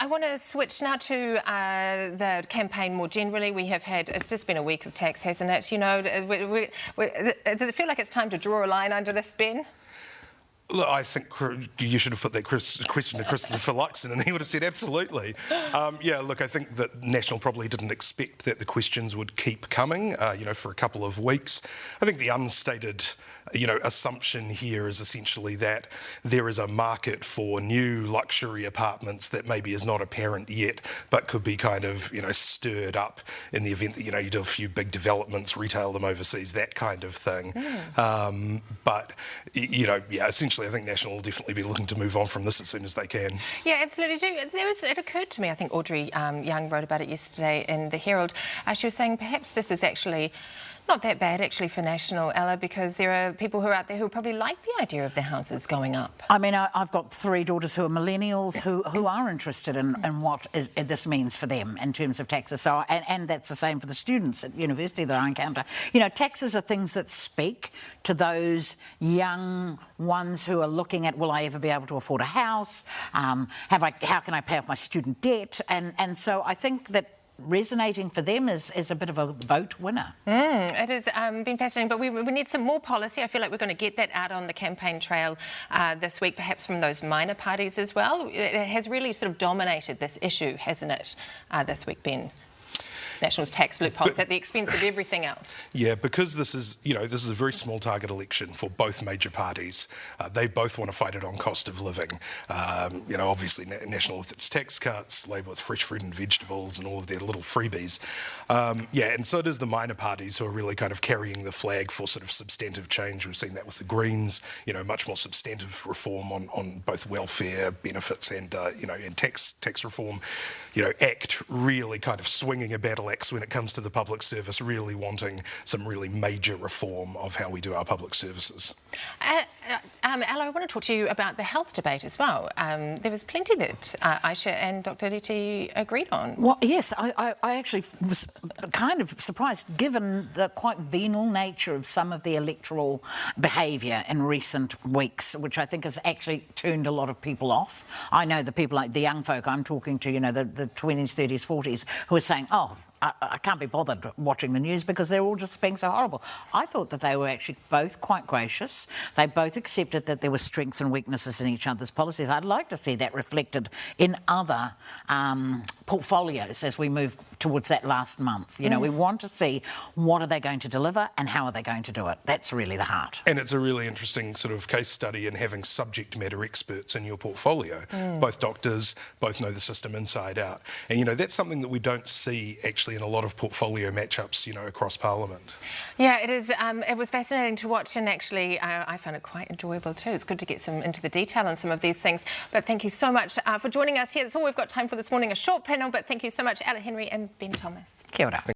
I want to switch now to the campaign more generally. It's just been a week of tax, hasn't it? You know, does it feel like it's time to draw a line under this, Ben? Look, I think you should have put that question to Christopher Luxon and he would have said absolutely. Yeah, look, I think that National probably didn't expect that the questions would keep coming, for a couple of weeks. I think the unstated, assumption here is essentially that there is a market for new luxury apartments that maybe is not apparent yet, but could be kind of, stirred up in the event that, you do a few big developments, retail them overseas, that kind of thing. But, essentially I think National will definitely be looking to move on from this as soon as they can. Yeah, absolutely. It occurred to me, I think Audrey Young wrote about it yesterday in the Herald. She was saying perhaps this is actually not that bad actually for National, Ella, because there are people who are out there who probably like the idea of their houses going up. I mean, I've got 3 daughters who are millennials who are interested in what this means for them in terms of taxes. So, and that's the same for the students at university that I encounter. Taxes are things that speak to those young ones who are looking at, will I ever be able to afford a house? How can I pay off my student debt? And so I think that resonating for them is a bit of a vote winner. It has been fascinating, but we need some more policy. I feel like we're going to get that out on the campaign trail this week, perhaps from those minor parties as well. It has really sort of dominated this issue, hasn't it, this week, Ben? National's tax loopholes at the expense of everything else. Yeah, because this is a very small target election for both major parties. They both want to fight it on cost of living. Obviously National with its tax cuts, Labour with fresh fruit and vegetables and all of their little freebies. And so it is the minor parties who are really kind of carrying the flag for sort of substantive change. We've seen that with the Greens, much more substantive reform on both welfare benefits and tax reform. ACT really kind of swinging a battle axe when it comes to the public service, really wanting some really major reform of how we do our public services. Ella, I want to talk to you about the health debate as well. There was plenty that Aisha and Dr. Reti agreed on. Well, yes, I actually was kind of surprised, given the quite venal nature of some of the electoral behaviour in recent weeks, which I think has actually turned a lot of people off. I know the people like the young folk I'm talking to, the 20s, 30s, 40s, who are saying, oh, I can't be bothered watching the news because they're all just being so horrible. I thought that they were actually both quite gracious. They both accepted that there were strengths and weaknesses in each other's policies. I'd like to see that reflected in other portfolios as we move towards that last month. We want to see what are they going to deliver and how are they going to do it. That's really the heart. And it's a really interesting sort of case study in having subject matter experts in your portfolio. Both doctors, both know the system inside out. And, that's something that we don't see actually in a lot of portfolio matchups, across Parliament. Yeah, it is. It was fascinating to watch, and actually I found it quite enjoyable too. It's good to get into the detail on some of these things. But thank you so much for joining us here. That's all we've got time for this morning, a short panel, but thank you so much, Ella Henry and Ben Thomas. Kia ora.